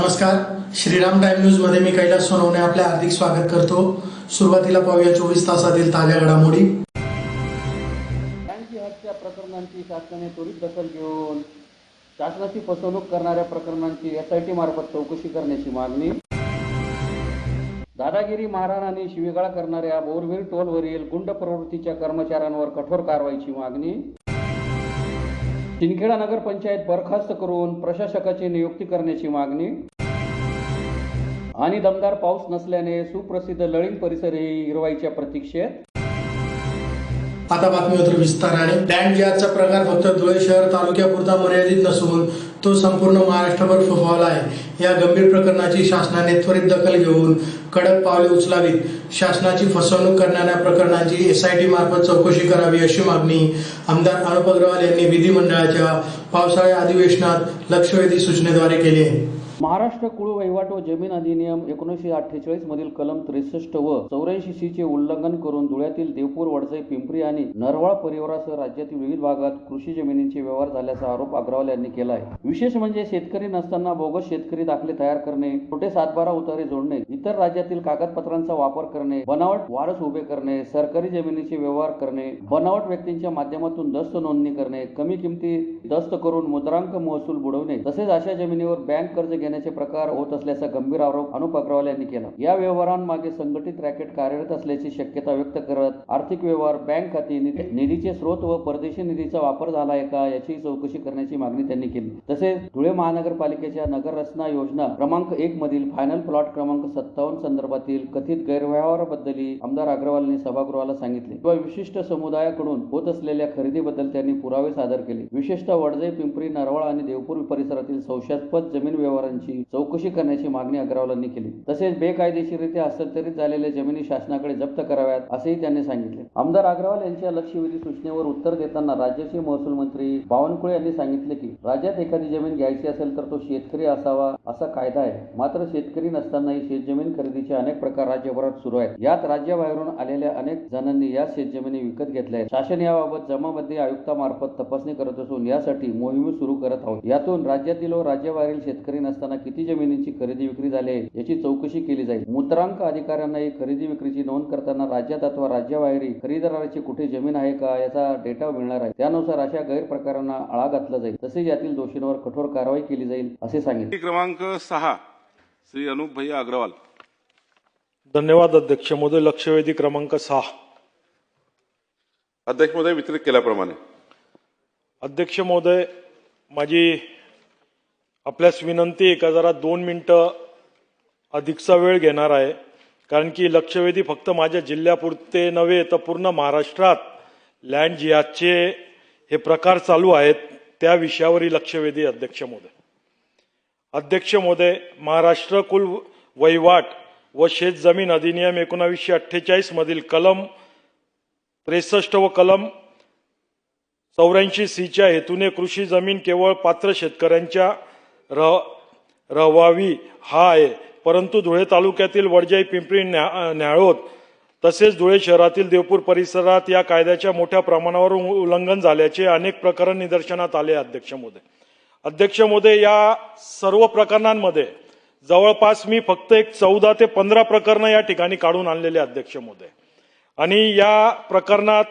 नमस्कार, Shriram time news मध्ये मी कैलास सोनवणे आपले हार्दिक स्वागत करतो। सुरुवातीला पाहूया 24 तासातील ताज्या घडामोडी। बँक हत्या प्रकरणांची शासनाने त्वरित दखल घेऊन शासनाची फसवणूक करणाऱ्या प्रकरणांची SIT मार्फत चौकशी करण्याची मागणी। दादागिरी मारहाण आणि शिवीगाळ करणाऱ्या बोरविल टोलवरील गुंड प्रवृत्तीच्या कर्मचाऱ्यांवर कठोर कारवाईची मागणी। सिंदखेडा नगर पंचायत बरखास्त करून प्रशासकाची नियुक्ती करण्याची मागणी। आणि दमदार पाऊस नसल्याने सुप्रसिद्ध लळिंग परिसरही हिरवाईच्या प्रतीक्षेत। आता बातमीपत्र विस्ताराने। लँड जिहादचा प्रकार फक्त धुळे शहर तालुक्यापुरता मर्यादित नसून तो संपूर्ण महाराष्ट्रभर फोफावला आहे। या गंभीर प्रकरणाची शासनाने त्वरित दखल घेऊन कडक पावले उचलावीत। शासनाची फसवणूक करणाऱ्या प्रकरणांची SIT मार्फत चौकशी करावी अशी मागणी आमदार अनुप अग्रवाल यांनी विधिमंडळाच्या पावसाळी अधिवेशनात लक्षवेधी सूचनेद्वारे केली आहे। महाराष्ट्र कुळ वहिवाट व जमीन अधिनियम 1948 मधील कलम 63 व 84C चे उल्लंघन करून धुळ्यातील देवपूर, वडजई, पिंपरी आणि नरवाळ परिवारासह राज्यातील विविध भागात कृषी जमिनींचे व्यवहार झाल्याचा आरोप अग्रवाल यांनी केला आहे। विशेष म्हणजे शेतकरी नसताना बोगस शेतकरी दाखले तयार करणे, खोटे 7/12 उतारे जोडणे, इतर राज्यातील कागदपत्रांचा वापर करणे, बनावट वारस उभे करणे, सरकारी जमिनीचे व्यवहार करणे, बनावट व्यक्तींच्या माध्यमातून दस्त नोंदणी करणे, कमी किमतीत दस्त करून मुद्रांक महसूल बुडवणे तसेच अशा जमिनीवर बँक कर्ज घेण्याचे प्रकार होत असल्याचा गंभीर आरोप अनुप अग्रवाल यांनी केला। या व्यवहारांमागे संघटित रॅकेट कार्यरत असल्याची शक्यता व्यक्त करत आर्थिक व्यवहार, बँक खाती, निधीचे स्रोत व परदेशी निधीचा वापर झाला आहे का याची चौकशी करण्याची मागणी त्यांनी केली। तसेच धुळे महानगरपालिकेच्या नगर रचना योजना क्रमांक 1 मधील फायनल प्लॉट क्रमांक 57 संदर्भातील कथित गैरव्यवहाराबद्दल आमदार अग्रवाल यांनी सभागृहाला सांगितले किंवा विशिष्ट समुदायाकडून होत असलेल्या खरेदीबद्दल त्यांनी पुरावे सादर केले। विशेषतः वडजई, पिंपरी, नरवाळ आणि देवपूर परिसरातील संशयास्पद जमीन व्यवहारांची चौकशी करण्याची मागणी अग्रवालांनी केली। तसेच बेकायदेशीररित्या हस्तांतरित झालेल्या जमिनी शासनाकडे जप्त कराव्यात असेही त्यांनी सांगितले। आमदार अग्रवाल यांच्या लक्षवेधी सूचनेवर उत्तर देताना राज्याचे महसूल मंत्री बावनकुळे यांनी सांगितले की राज्यात एखादी जमीन घ्यायची असेल तर तो शेतकरी असावा असा कायदा आहे। मात्र शेतकरी नसतानाही शेतजमीन खरेदीचे अनेक प्रकार राज्यभरात सुरू आहेत। यात राज्याबाहेरून आलेल्या अनेक जणांनी या शेतजमिनी विकत घेतल्या आहेत। शासन याबाबत जमाबंदी आयुक्तामार्फत तपासणी करत असून यासाठी मोहीम सुरू करत आहोत। यातून राज्यातील व राज्याबाहेरील शेतकरी नसताना किती जमिनींची खरेदी विक्री झाली आहे याची चौकशी केली जाईल। मुद्रांक अधिकाऱ्यांनाही खरेदी विक्रीची नोंद करताना राज्यात अथवा राज्याबाहेरील खरेदीदाराची कुठे जमीन आहे का याचा डेटा मिळणार आहे। त्यानुसार अशा गैरप्रकारांना आळा घातला जाईल तसेच यातील दोषींवर कठोर कारवाई केली जाईल असे सांगितले। क्रमांक 6 श्री अनुप भैया अग्रवाल। धन्यवाद अध्यक्ष महोदय। लक्षवेधी क्रमांक 6 अध्यक्ष महोदय वितरित केल्याप्रमाणे। अध्यक्ष महोदय, माझी आपल्यास विनंती आहे का जरा 2 मिनिटं अधिकचा वेळ घेणार आहे, कारण की लक्षवेधी फक्त माझ्या जिल्ह्यापुरते नव्हे तर पूर्ण महाराष्ट्रात लँड जिहादचे हे प्रकार चालू आहेत त्या विषयावरील लक्षवेधी। अध्यक्ष महोदय, महाराष्ट्र कुल वहिवाट व शेत जमीन अधिनियम 1948 मधील कलम 63 व कलम 84C च्या हेतूने कृषी जमीन केवळ पात्र शेतकऱ्यांच्या रहावी हा आहे। परंतु धुळे तालुक्यातील वडजई, पिंपरी, न्याळोद तसेच धुळे शहरातील देवपूर परिसरात या कायद्याच्या मोठ्या प्रमाणावर उल्लंघन झाल्याचे अनेक प्रकरण निदर्शनात आले। अध्यक्ष महोदय, या सर्व प्रकरणांमध्ये जवळपास मी फक्त एक 14 ते 15 प्रकरणं या ठिकाणी काढून आणलेले अध्यक्ष महोदय। आणि या प्रकरणात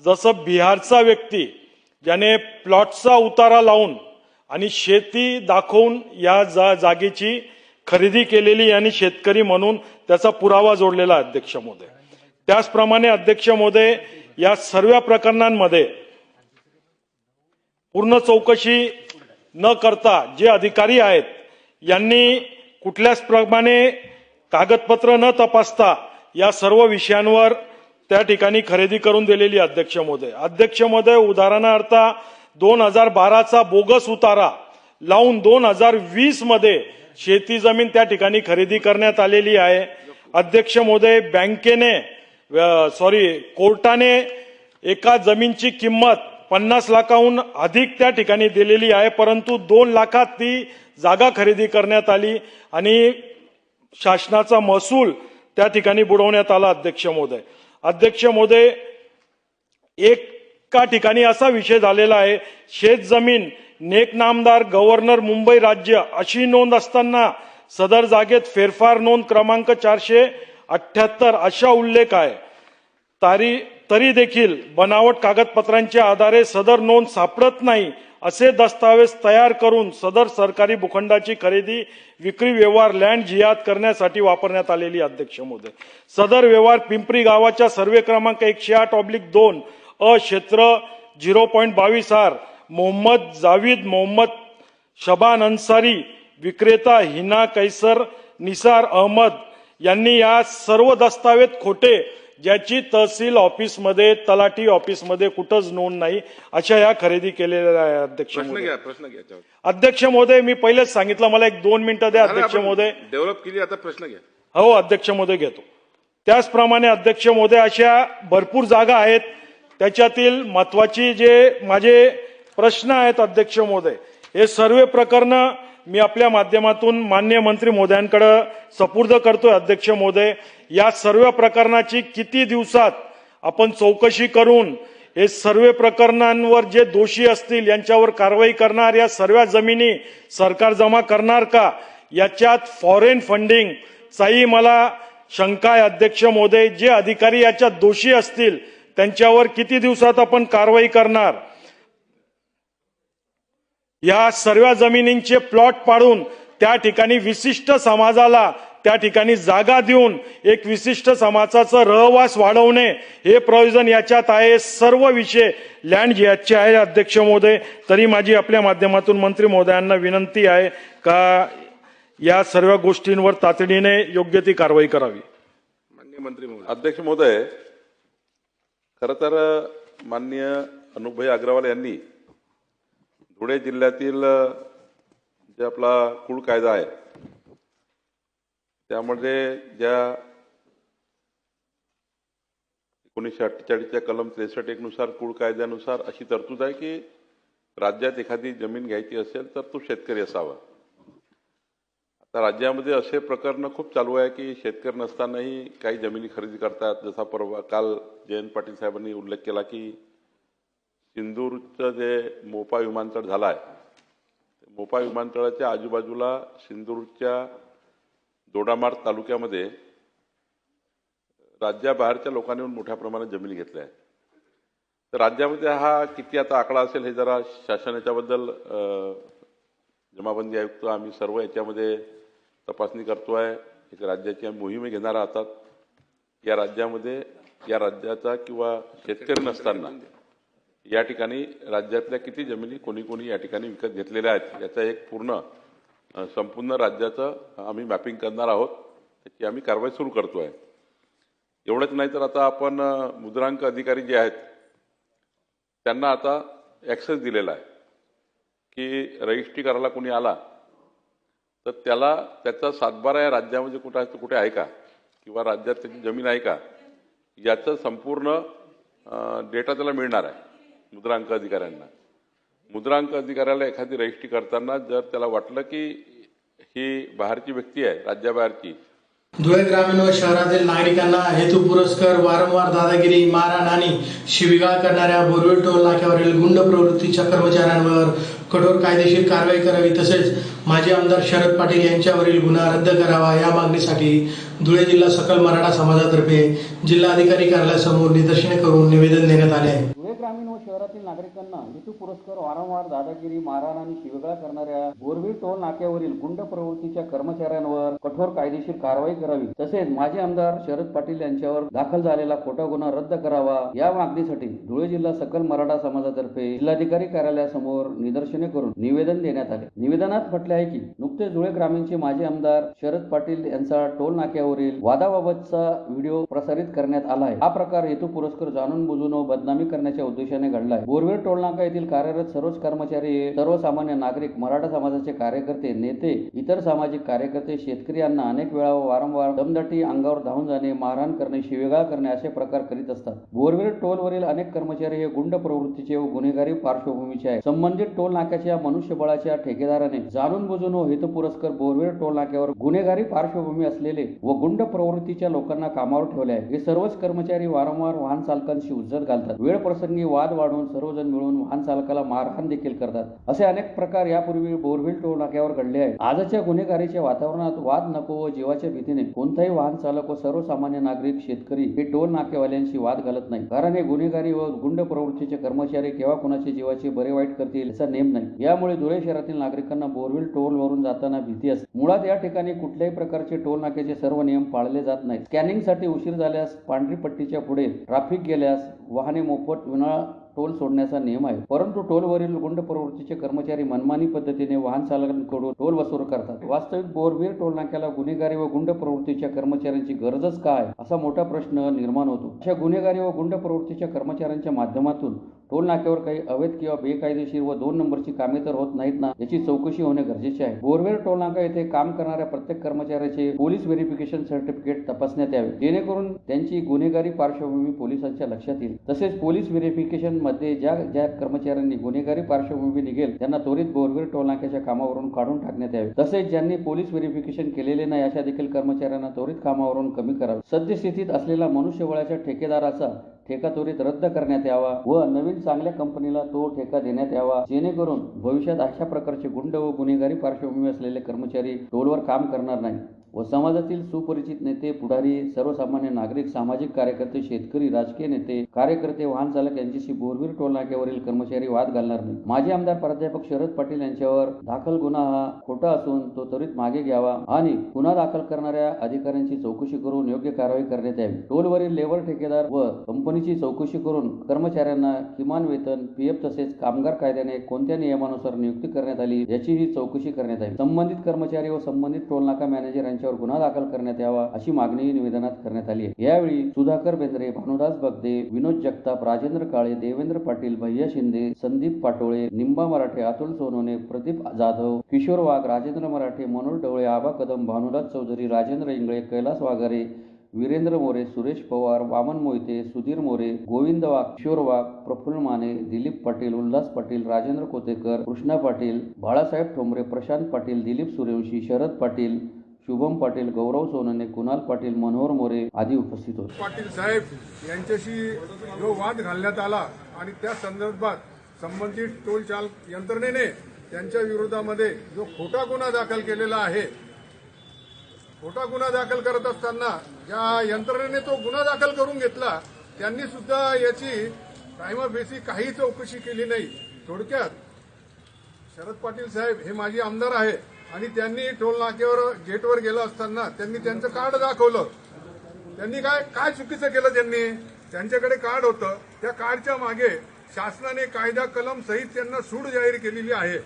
जसं बिहारचा व्यक्ती ज्याने प्लॉटचा उतारा लावून आणि शेती दाखवून या जागेची खरेदी केलेली आणि शेतकरी म्हणून त्याचा पुरावा जोडलेला अध्यक्ष महोदय। त्याचप्रमाणे अध्यक्ष महोदय, या सर्व प्रकरणांमध्ये पूर्ण चौकशी न करता जे अधिकारी आहेत यांनी कुठल्याच प्रमाणे कागदपत्र न तपासता या सर्व विषयांवर त्या ठिकाणी खरेदी करून दिलेली अध्यक्ष महोदय। उदाहरणार्थ 2012चा बोगस उतारा लावून 2020 मध्ये शेती जमीन त्या ठिकाणी खरेदी करण्यात आलेली आहे। अध्यक्ष महोदय, कोर्टाने एका जमीनची किंमत 50 लाखाहून अधिक त्या ठिकाणी दिलेली आहे, परंतु 2 लाखात ती जागा खरेदी करण्यात आली आणि शासनाचा महसूल त्या ठिकाणी बुडवण्यात आला। अध्यक्ष महोदय, एका ठिकाणी असा विषय झालेला आहे, शेत जमीन नेक नामदार गव्हर्नर मुंबई राज्य अशी नोंद असताना सदर जागेत फेरफार नोंद क्रमांक 478 अशा उल्लेख आहे. तरी देखील बनावट कागदपत्रांच्या आधारे सदर नोंद सापडत नाही असे दस्तावेज तयार करून सदर सरकारी भूखंडाची खरेदी विक्री व्यवहार लँड जियाद करण्यासाठी वापरण्यात आलेली. अध्यक्ष महोदय, सदर व्यवहार पिंपरी गावाच्या सर्वे क्रमांक 108/2 अ क्षेत्र 0.22 आर मोहम्मद जावीद मोहम्मद शबान अन्सारी विक्रेता हिना कैसर निसार अहमद यांनी या सर्व दस्तावेज खोटे, ज्याची तहसील ऑफिसमध्ये तलाठी ऑफिसमध्ये कुठंच नोंद नाही, अशा या खरेदी केलेल्या आहे. अध्यक्ष प्रश्न महोदय, घ्या प्रश्न घ्या. अध्यक्ष महोदय, मी पहिलेच सांगितलं, मला 1-2 मिनिटं द्या. अध्यक्ष महोदय, डेव्हलप केली, आता प्रश्न घ्या. हो अध्यक्ष महोदय घेतो. त्याचप्रमाणे अध्यक्ष महोदय, अशा भरपूर जागा आहेत. त्याच्यातील महत्वाची जे माझे प्रश्न आहेत अध्यक्ष महोदय, हे सर्व प्रकरण मी आपल्या माध्यमातून माननीय मंत्री महोदयांकडे सपूर्द करतोय. अध्यक्ष महोदय, या सर्व प्रकरणाची किती दिवसात आपण चौकशी करून हे सर्व प्रकरणांवर जे दोषी असतील यांच्यावर कारवाई करणार, या सर्व जमिनी सरकार जमा करणार का, याच्यात फॉरेन फंडिंग चाही मला शंका आहे. अध्यक्ष महोदय, जे अधिकारी याच्यात दोषी असतील त्यांच्यावर किती दिवसात आपण कारवाई करणार, या सर्व जमिनींचे प्लॉट पाडून त्या ठिकाणी विशिष्ट समाजाला त्या ठिकाणी जागा देऊन एक विशिष्ट समाजाचा रहवास वाढवणे हे प्रयोजन याच्यात आहे. सर्व विषय लँड जिहादचे आहे. अध्यक्ष महोदय, तरी माझी आपल्या माध्यमातून मंत्री महोदयांना विनंती आहे का या सर्व गोष्टींवर तातडीने योग्य ती कारवाई करावी. माननीय मंत्री महोदय. अध्यक्ष महोदय, खरं तर माननीय अनुपभाई अग्रवाल यांनी धुळे जिल्ह्यातील जे आपला कुळ कायदा आहे त्यामध्ये ज्या 1948च्या कलम 63(1) नुसार कुळ कायद्यानुसार अशी तरतूद आहे की राज्यात एखादी जमीन घ्यायची असेल तर तो शेतकरी असावा. आता राज्यामध्ये असे प्रकरण खूप चालू आहे की शेतकरी नसतानाही काही जमिनी खरेदी करतात. जसा परवा काल जयंत पाटील साहेबांनी उल्लेख केला की सिंदूरचं जे मोपा विमानतळ झाला आहे, मोपा विमानतळाच्या आजूबाजूला सिंदूरच्या दोडामार्ग तालुक्यामध्ये राज्याबाहेरच्या लोकांनी मोठ्या प्रमाणात जमिनी घेतल्या आहेत. तर राज्यामध्ये हा किती आता आकडा असेल हे जरा शासन याच्याबद्दल जमाबंदी आयुक्त आम्ही सर्व याच्यामध्ये तपासणी करतोय. एक राज्याची मोहीम घेणार आहात. या राज्यामध्ये या राज्याचा किंवा शेतकरी नसताना या ठिकाणी राज्यातल्या किती जमिनी कोणी कोणी या ठिकाणी विकत घेतलेल्या आहेत याचा एक पूर्ण संपूर्ण राज्याचं आम्ही मॅपिंग करणार आहोत. त्याची आम्ही कारवाई सुरू करतोय. एवढंच नाही तर आता आपण मुद्रांक अधिकारी जे आहेत त्यांना आता ॲक्सेस दिलेला आहे की रजिस्ट्री करायला कोणी आला तर त्याला त्याचा सातबारा या राज्यामध्ये कुठे आहे का किंवा राज्यात त्याची जमीन आहे का याचं संपूर्ण डेटा त्याला मिळणार आहे मुद्रांक अधिकाऱ्यांना. मुद्रांक अधिकाऱ्याला एखादी रजिस्ट्री करताना जर त्याला वाटलं की ही बाहेरची व्यक्ती आहे राज्याबाहेरची. धुळे ग्रामीण व शहरातील नागरिकांना हेतुपुरस्सर वारंवार दादागिरी, मारहाण आणि शिवीगाळ करणाऱ्या बोरवेल टोल नाक्यावरील गुंड प्रवृत्तीच्या कर्मचाऱ्यांवर कठोर कायदेशीर कारवाई करावी तसेच माजी आमदार शरद पाटील यांच्यावरील गुन्हा रद्द करावा या मागणीसाठी धुळे जिल्हा सकल मराठा समाजातर्फे जिल्हाधिकारी कार्यालयासमोर निदर्शने करून निवेदन देण्यात आले आहे. धुळे ग्रामीण व शहरातील नागरिकांना हेतुपुरस्सर वारंवार दादागिरी, मारहाण आणि शिवीगाळ करणाऱ्या बोरवेल टोल नाक्यावरील गुंड प्रवृत्तीच्या कर्मचाऱ्यांवर कठोर कायदेशीर कारवाई करावी तसेच माजी आमदार शरद पाटील यांच्यावर दाखल झालेला खोटा गुन्हा रद्द करावा या मागणीसाठी धुळे जिल्हा सकल मराठा समाजातर्फे जिल्हाधिकारी कार्यालयासमोर निदर्शने करून निवेदन देण्यात आले. निवेदनात म्हटले आहे की नुकतेच धुळे ग्रामीणचे माजी आमदार शरद पाटील यांचा टोल नाक्यावरील वादाबाबतचा व्हिडिओ प्रसारित करण्यात आला आहे. हा प्रकार हेतुपुरस्सर जाणून बुजून व बदनामी करण्याच्या उद्देशाने घडला आहे. बोरवेल टोल नाका येथील कार्यरत सर्वच कर्मचारी, सर्वसामान्य नागरिक, मराठा समाजाचे कार्यकर्ते, नेते, इतर सामाजिक कार्यकर्ते, शेतकरी यांना अनेक वेळा वारंवार दमदाटी, अंगावर धावून जाणे, मारहाण करणे, शिवीगाळ करणे असे प्रकार करीत असतात. बोरवेल टोलवरील अनेक कर्मचारी हे गुंड प्रवृत्तीचे व गुन्हेगारी पार्श्वभूमीचे आहेत. संबंधित टोल नाक्याच्या मनुष्यबळाच्या ठेकेदाराने जाणून बुजून व हेतु हेतुपुरस्कर बोरवेल टोल नाक्यावर गुन्हेगारी पार्श्वभूमी असलेले व गुंड प्रवृत्तीच्या लोकांना कामावर ठेवले आहे. हे सर्वच कर्मचारी वारंवार वाहन चालकांशी उज्जत घालतात. वेळ प्रसंगी वाद वाढून सर्वजण मिळून वाहन चालकाला मारहाण देखील करतात. असे अनेक प्रकार यापूर्वी बोरवेल टोल नाक्यावर घडले आहेत. आजच्या गुन्हेगारीच्या वातावरणात वाद नको व जीवाच्या भीतीने कोणताही वाहन चालक व सर्वसामान्य नागरिक शेतकरी हे टोल नाकेवाल्यांशी वाद घालत नाही. कारण हे गुन्हेगारी व गुंड प्रवृत्तीचे कर्मचारी केव्हा कोणाचे जीवाचे बरे वाईट करतील याचा नेम नाही. यामुळे धुळे शहरातील नागरिकांना बोरवेल टोल वरून जाताना भीती असते. मुळात या ठिकाणी कुठल्याही प्रकारचे टोल नाक्याचे सर्व नियम पाळले जात नाहीत. स्कॅनिंगसाठी उशीर झाल्यास पांढरी पट्टीच्या पुढे ट्रॅफिक गेल्यास वाहने मोफत विना टोल सोडण्याचा नियम आहे. परंतु टोलवरील गुंड प्रवृत्तीचे कर्मचारी मनमानी पद्धतीने वाहन चालकांकडून टोल वसूल करतात. वास्तविक बोरवेल टोल नाक्याला गुन्हेगारी व गुंड प्रवृत्तीच्या कर्मचाऱ्यांची गरजच काय असा मोठा प्रश्न निर्माण होतो. अशा गुन्हेगारी व गुंड प्रवृत्तीच्या कर्मचाऱ्यांच्या माध्यमातून टोल नाक्यावर काही अवैध किंवा बेकायदेशीर व 2 नंबरची कामे तर होत नाहीत ना, याची चौकशी होणे गरजेचे आहे. बोरवेल टोल नाका येथे काम करणाऱ्या प्रत्येक कर्मचाऱ्याचे पोलीस व्हेरिफिकेशन सर्टिफिकेट तपासण्यात यावे, जेणेकरून त्यांची गुन्हेगारी पार्श्वभूमी पोलिसांच्या लक्षात येईल. तसेच पोलीस व्हेरिफिकेशन मध्ये ज्या कर्मचाऱ्यांनी गुन्हेगारी पार्श्वभूमी निघेल त्यांना त्वरित बोरवेल टोल नाक्याच्या कामावरून काढून टाकण्यात यावे. तसेच ज्यांनी पोलीस व्हेरिफिकेशन केलेले नाही अशा देखील कर्मचाऱ्यांना त्वरित कामावरून कमी करावे. सद्यस्थितीत असलेला मनुष्यबळाच्या ठेकेदाराचा ठेका त्वरित रद्द करण्यात यावा व नवीन चांगल्या कंपनीला तो ठेका देण्यात यावा, जेणेकरून भविष्यात अशा प्रकारचे गुंड व गुन्हेगारी पार्श्वभूमी असलेले कर्मचारी टोलवर काम करणार नाही व समाजातील सुपरिचित नेते, पुढारी, सर्वसामान्य नागरिक, सामाजिक कार्यकर्ते, शेतकरी, राजकीय नेते, कार्यकर्ते, वाहन चालक यांच्याशी बोरवेल टोल नाक्यावरील कर्मचारी वाद घालणार नाही. माजी आमदार प्राध्यापक शरद पाटील यांच्यावर दाखल गुन्हा हा खोटा असून तो त्वरित मागे घ्यावा आणि गुन्हा दाखल करणाऱ्या अधिकाऱ्यांची चौकशी करून योग्य कारवाई करण्यात यावी. टोलवरील लेबर ठेकेदार व कंपनीची चौकशी करून कर्मचाऱ्यांना किमान वेतन, पीएफ तसेच कामगार कायद्याने कोणत्या नियमानुसार नियुक्ती करण्यात आली याचीही चौकशी करण्यात यावी. संबंधित कर्मचारी व संबंधित टोल नाका मॅनेजर यांच्यावर गुन्हा दाखल करण्यात यावा अशी मागणी निवेदनात करण्यात आली आहे. यावेळी सुधाकर बेंद्रे, भानुदास बगदे, विनोद जगताप, राजेंद्र काळे, देवेंद्र पाटील, भैया शिंदे, संदीप पाटोळे, निंबा मराठे, अतुल सोनवणे, प्रदीप जाधव, किशोर वाघ, राजेंद्र मराठे, मनोज ढवळे, आबा कदम, भानुदास चौधरी, राजेंद्र इंगळे, कैलास वाघारे, वीरेंद्र मोरे, सुरेश पवार, वामन मोहिते, सुधीर मोरे, गोविंद वाघ, किशोर वाघ, प्रफुल्ल माने, दिलीप पाटील, उल्हास पाटील, राजेंद्र कोतेकर, कृष्णा पाटील, बाळासाहेब ठोंबरे, प्रशांत पाटील, दिलीप सूर्यवंशी, शरद पाटील, शुभम पाटील, गौरव सोनवणे, कुणाल पाटील, मनोहर मोरे आदी उपस्थित होते. पाटील साहेब यांच्याशी जो वाद घालण्यात आला आणि त्या संदर्भात संबंधित टोल चालक यंत्रणेने त्यांच्या विरोधामध्ये जो खोटा गुन्हा दाखल केलेला आहे, खोटा गुन्हा दाखल करत असताना ज्या यंत्रणेने तो गुन्हा दाखल करून घेतला त्यांनी सुद्धा याची प्रायमा फेसी काही चौकशी केली नाही. थोडक्यात शरद पाटील साहेब हे माजी आमदार आहे आणि त्यांनी टोल नाक्यावर गेटवर गेलं असताना त्यांनी त्यांचं कार्ड दाखवलं. त्यांनी काय चुकीचं केलं? त्यांच्याकडे कार्ड होतं, त्या कार्डच्या मागे शासनाने कायदा कलम सहित त्यांना सूड जाहीर केलेली आहे.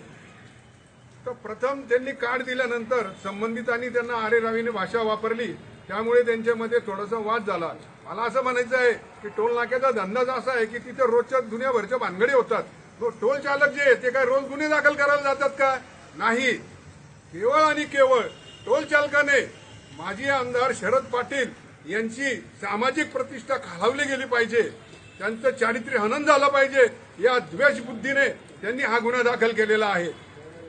तर प्रथम त्यांनी कार्ड दिल्यानंतर संबंधितांनी त्यांना आरेरावीने भाषा वापरली, त्यामुळे त्यांच्यामध्ये थोडासा वाद झाला. मला असं म्हणायचं आहे की टोल नाक्याचा धंदाच असा आहे की तिथे रोजच्या दुनियाभरच्या भानगडी होतात. टोल चालक जे ते काय रोज गुन्हे दाखल करायला जातात का? नाही. केवळ आणि केवळ टोल चालकाने माजी आमदार शरद पाटील यांची सामाजिक प्रतिष्ठा खालावली गेली पाहिजे, त्यांचं चारित्र्य हनन झालं पाहिजे, या द्वेष बुद्धीने त्यांनी हा गुन्हा दाखल केलेला आहे.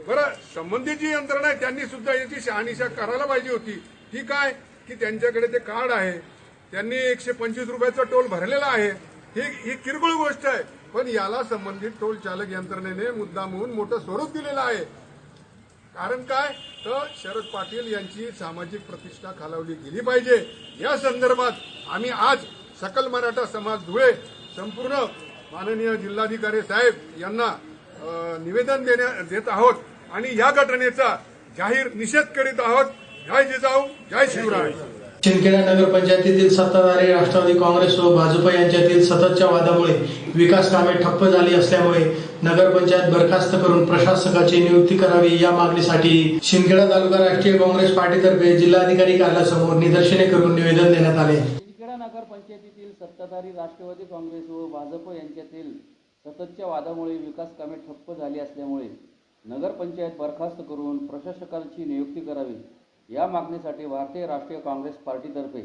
बरं, संबंधित जी यंत्रणा आहे त्यांनी सुद्धा याची शहानिशा करायला पाहिजे होती. ठीक आहे की त्यांच्याकडे ते कार्ड आहे, त्यांनी 125 रुपयाचा टोल भरलेला आहे, ही किरकोळ गोष्ट आहे, पण याला संबंधित टोल चालक यंत्रणेने मुद्दामहून मोठं स्वरूप दिलेलं आहे. कारण काय? तर शरद पाटील यांची सामाजिक प्रतिष्ठा खालावली गेली पाहिजे. या संदर्भात आम्ही आज सकल मराठा समाज धुळे संपूर्ण माननीय जिल्हाधिकारी साहेब यांना निवेदन देत आहोत आणि या घटनेचा जाहीर निषेध करीत आहोत. जय जिजाऊ, जय शिवराय. शिंदखेडा नगरपंचायतीतील सत्ताधारी राष्ट्रवादी काँग्रेस व भाजप यांच्यातील सततच्या वादामुळे विकास कामे ठप्प झाली असल्यामुळे नगरपंचायत बरखास्त करून प्रशासकाची नियुक्ती करावी या मागणीसाठी शिंदखेडा तालुका राष्ट्रीय काँग्रेस पार्टीतर्फे जिल्हाधिकारी कार्यालयासमोर निदर्शने करून निवेदन देण्यात आले. शिंदखेडा नगरपंचायतीतील सत्ताधारी राष्ट्रवादी काँग्रेस व भाजप यांच्यातील सततच्या वादामुळे विकास कामे ठप्प झाली असल्यामुळे नगरपंचायत बरखास्त करून प्रशासकाची नियुक्ती करावी या मागणीसाठी भारतीय राष्ट्रीय काँग्रेस पार्टीतर्फे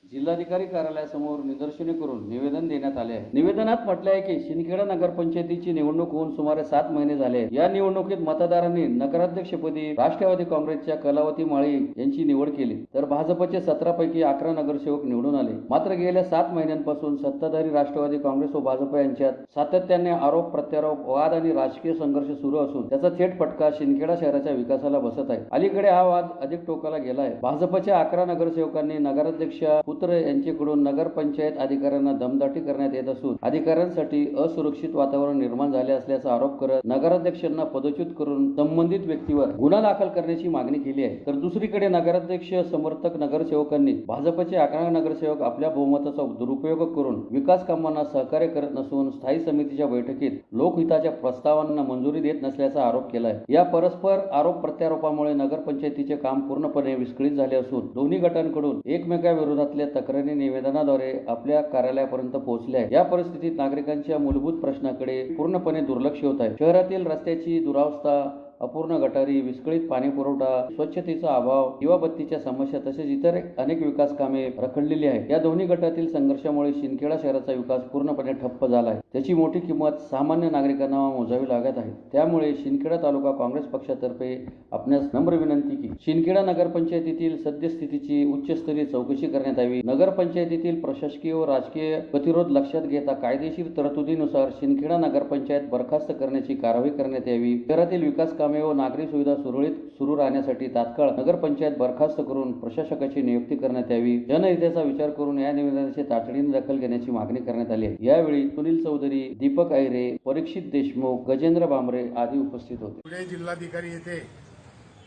जिल्हाधिकारी कार्यालयासमोर निदर्शने करून निवेदन देण्यात आले आहे. निवेदनात म्हटले आहे की शिंदखेडा नगरपंचायतीची निवडणूक होऊन सुमारे 7 महिने झाले आहेत. या निवडणुकीत मतदारांनी नगराध्यक्षपदी राष्ट्रवादी काँग्रेसच्या कलावती माळी यांची निवड केली, तर भाजपचे 17 पैकी 11 नगरसेवक निवडून आले. मात्र गेल्या 7 महिन्यांपासून सत्ताधारी राष्ट्रवादी काँग्रेस व भाजप यांच्यात सातत्याने आरोप प्रत्यारोप, वाद आणि राजकीय संघर्ष सुरू असून त्याचा थेट फटका शिंदखेडा शहराच्या विकासाला बसत आहे. अलीकडे हा वाद अधिक टोकाला गेला आहे. भाजपच्या 11 नगरसेवकांनी नगराध्यक्ष पुत्र यांच्याकडून नगरपंचायत अधिकाऱ्यांना दमदाटी करण्यात येत असून अधिकाऱ्यांसाठी असुरक्षित वातावरण निर्माण झाले असल्याचा आरोप करत नगराध्यक्षांना पदच्युत करून संबंधित व्यक्तीवर गुन्हा दाखल करण्याची मागणी केली आहे. तर दुसरीकडे नगराध्यक्ष समर्थक नगरसेवकांनी भाजपचे 11 नगरसेवक आपल्या बहुमताचा दुरुपयोग करून विकास कामांना सहकार्य करत नसून स्थायी समितीच्या बैठकीत लोकहिताच्या प्रस्तावांना मंजुरी देत नसल्याचा आरोप केला आहे. या परस्पर आरोप प्रत्यारोपामुळे नगरपंचायतीचे काम पूर्णपणे विस्कळीत झाले असून दोन्ही गटांकडून एकमेकाविरोधातल्या तक्रारी निवेदनाद्वारे आपल्या कार्यालयापर्यंत पोहोचल्या आहेत. या परिस्थितीत नागरिकांच्या मूलभूत प्रश्नाकडे पूर्णपणे दुर्लक्ष होत आहे. शहरातील रस्त्याची दुरावस्था, अपूर्ण गटारी, विस्कळीत पाणी पुरवठा, स्वच्छतेचा अभाव, दिवा बत्तीच्या समस्या तसेच इतर अनेक विकास कामे रखडलेली आहेत. या दोन्ही गटातील संघर्षामुळे शिंदखेडा शहराचा विकास पूर्णपणे ठप्प झाला आहे. त्याची मोठी किंमत सामान्य नागरिकांना मोजावी लागत आहे. त्यामुळे शिंदखेडा तालुका काँग्रेस पक्षातर्फे आपणास नम्र विनंती की शिंदखेडा नगरपंचायतीतील सद्यस्थितीची उच्चस्तरीय चौकशी करण्यात यावी. नगरपंचायतीतील प्रशासकीय व राजकीय गतिरोध लक्षात घेता कायदेशीर तरतुदीनुसार शिंदखेडा नगरपंचायत बरखास्त करण्याची कारवाई करण्यात यावी. शहरातील विकास व नागरी सुविधा सुरळीत सुरू राहण्यासाठी तात्काळ नगरपंचायत बरखास्त करून प्रशासकाची नियुक्ती करण्यात यावी. जनहिताचा विचार करून या निवेदनाची तातडीने दखल घेण्याची मागणी करण्यात आली आहे. यावेळी सुनील चौधरी, दीपक ऐरे, परीक्षित देशमुख, गजेंद्र भांबरे आदी उपस्थित होते. पुणे जिल्हाधिकारी येथे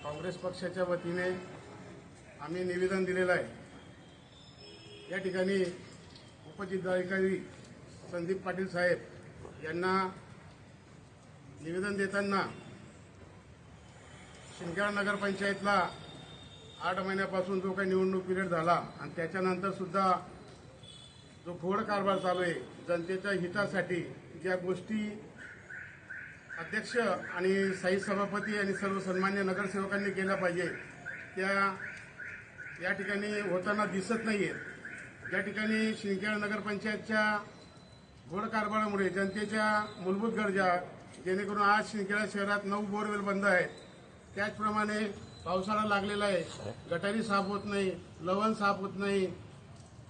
काँग्रेस पक्षाच्या वतीने आम्ही निवेदन दिलेलं आहे. या ठिकाणी उपजिल्हाधिकारी संदीप पाटील साहेब यांना निवेदन देताना शिंदखेडा नगरपंचायतला 8 महिन्यापासून जो काही निवडणूक पिरियड झाला आणि त्याच्यानंतर सुद्धा जो घोड कारभार चालू आहे, जनतेच्या हितासाठी ज्या गोष्टी अध्यक्ष आणि स्थायी सभापती आणि सर्व सन्मान्य नगरसेवकांनी केल्या पाहिजे त्या या ठिकाणी होताना दिसत नाही आहेत. ज्या ठिकाणी शिंदखेडा नगरपंचायतच्या घोड कारभारामुळे जनतेच्या मूलभूत गरजा, जेणेकरून आज शिंदखेडा शहरात 9 बोरवेल बंद आहेत. त्याचप्रमाणे पावसाळा लागलेला आहे, गटारी साफ होत नाही, लवण साफ होत नाही.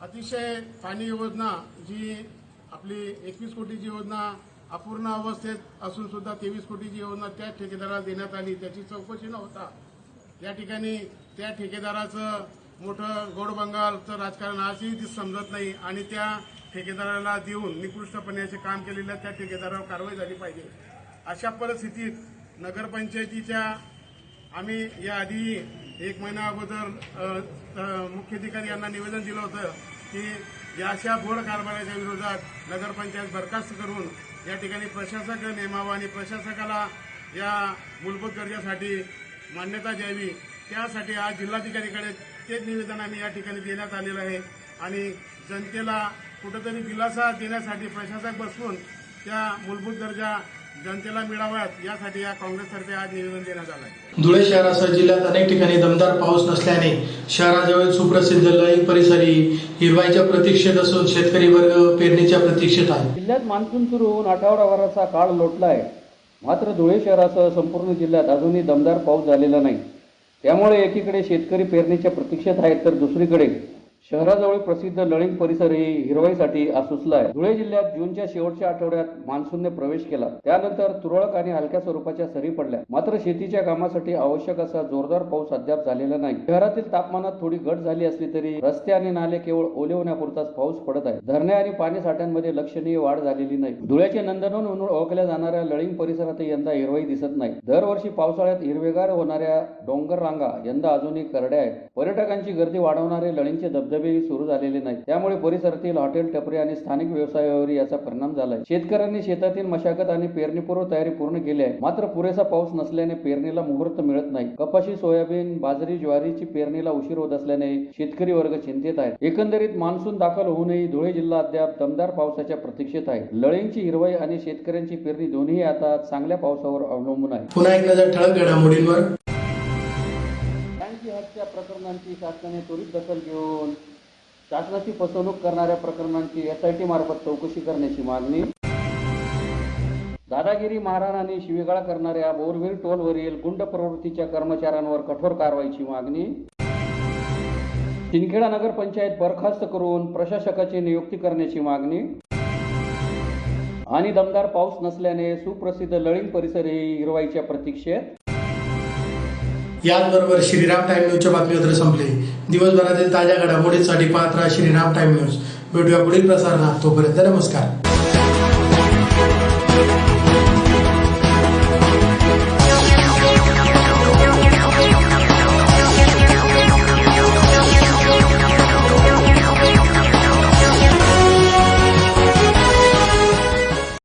अतिशय पाणी योजना जी आपली 21 कोटीची योजना अपूर्ण अवस्थेत असून सुद्धा 23 कोटीची योजना त्या ठेकेदाराला देण्यात आली, त्याची चौकशी न होता या ठिकाणी त्या ठेकेदाराचं मोठं गोडबंगालचं राजकारण आजही समजत नाही आणि त्या ठेकेदाराला देऊन निकृष्टपणे असे काम केलेल्या त्या ठेकेदारावर कारवाई झाली पाहिजे. अशा परिस्थितीत नगरपंचायतीच्या आम्ही याआधी 1 महिना अगोदर मुख्याधिकारी यांना निवेदन दिलं होतं की या अशा घोड कारभाराच्या विरोधात नगरपंचायत बरखास्त करून या ठिकाणी प्रशासक नेमावा आणि प्रशासकाला या मूलभूत गरजेसाठी मान्यता द्यावी. त्यासाठी आज जिल्हाधिकारीकडे तेच निवेदन आम्ही या ठिकाणी देण्यात आलेलं आहे आणि जनतेला कुठंतरी दिलासा देण्यासाठी प्रशासक बसवून त्या मूलभूत गरजा जनतेला मिळाव्यात यासाठी या काँग्रेसतर्फे आज निवेदन देण्यात आलं आहे. धुळे शहरासह जिल्ह्यात अनेक ठिकाणी दमदार पाऊस नसल्याने शहराजवळ सुप्रसिद्ध लळिंग परिसरी हिरवाईच्या प्रतीक्षेत असून शेतकरी वर्ग पेरणीच्या प्रतीक्षेत आहे. जिल्ह्यात मान्सून सुरू होऊन आठवडाभराचा काळ लोटला आहे. मात्र धुळे शहरासह संपूर्ण जिल्ह्यात अजूनही दमदार पाऊस झालेला नाही. त्यामुळे एकीकडे शेतकरी पेरणीच्या प्रतीक्षेत आहेत, तर दुसरीकडे शहराजवळ प्रसिद्ध लळिंग परिसरही हिरवाईसाठी आसुसला आहे. धुळे जिल्ह्यात जूनच्या शेवटच्या आठवड्यात मान्सूनने प्रवेश केला. त्यानंतर तुरळक आणि हलक्या स्वरूपाच्या सरी पडल्या. मात्र शेतीच्या कामासाठी आवश्यक असा जोरदार पाऊस अद्याप झालेला नाही. शहरातील तापमानात थोडी घट झाली असली तरी रस्ते आणि नाले केवळ ओले होण्यापुरताच पाऊस पडत आहे. धरणे आणि पाणी साठ्यांमध्ये लक्षणीय वाढ झालेली नाही. धुळ्याचे नंदनवन म्हणून ओळखल्या जाणाऱ्या लळिंग परिसरातही यंदा हिरवाई दिसत नाही. दरवर्षी पावसाळ्यात हिरवेगार होणाऱ्या डोंगर रांगा यंदा अजूनही करड्या आहेत. पर्यटकांची गर्दी वाढवणारे लळिंगचे धबधबे सुरू झालेले नाही. त्यामुळे परिसरातील हॉटेल, टपरी आणि स्थानिक व्यवसायावर याचा परिणाम झालाय. शेतकऱ्यांनी शेतातील मशागत आणि पेरणीपूर्व तयारी पूर्ण केली आहे. मात्र पुरेसा पाऊस नसल्याने पेरणीला मुहूर्त मिळत नाही. कपाशी, सोयाबीन, बाजरी, ज्वारीची पेरणीला उशीर होत असल्याने शेतकरी वर्ग चिंतेत आहेत. एकंदरीत मान्सून दाखल होऊनही धुळे जिल्हा अद्याप दमदार पावसाच्या प्रतीक्षेत आहे. लळिंगची हिरवाई आणि शेतकऱ्यांची पेरणी दोन्ही आता चांगल्या पावसावर अवलंबून आहे. पुन्हा एक नजर ठळक घडामोडींवर. बँक हत्या प्रकरणांची शासनाने त्वरित दखल घेऊन शासनाची फसवणूक करणाऱ्या प्रकरणांची SIT मार्फत चौकशी करण्याची मागणी. दादागिरी, मारहाण आणि शिवीगाळ करणाऱ्या बोरविल टोलवरील गुंड प्रवृत्तीच्या कर्मचाऱ्यांवर कठोर कारवाईची मागणी. शिंदखेडा नगरपंचायत बरखास्त करून प्रशासकाची नियुक्ती करण्याची मागणी. आणि दमदार पाऊस नसल्याने सुप्रसिद्ध लळिंग परिसरही हिरवाईच्या प्रतीक्षेत. याचबरोबर श्रीराम टाइम न्यूजच्या बातमीपत्र संपले. दिवसभरातील ताज्या घडामोडींसाठी पाहत राहा श्रीराम टाइम न्यूज. भेटूया पुढील प्रसारणात. तोपर्यंत नमस्कार.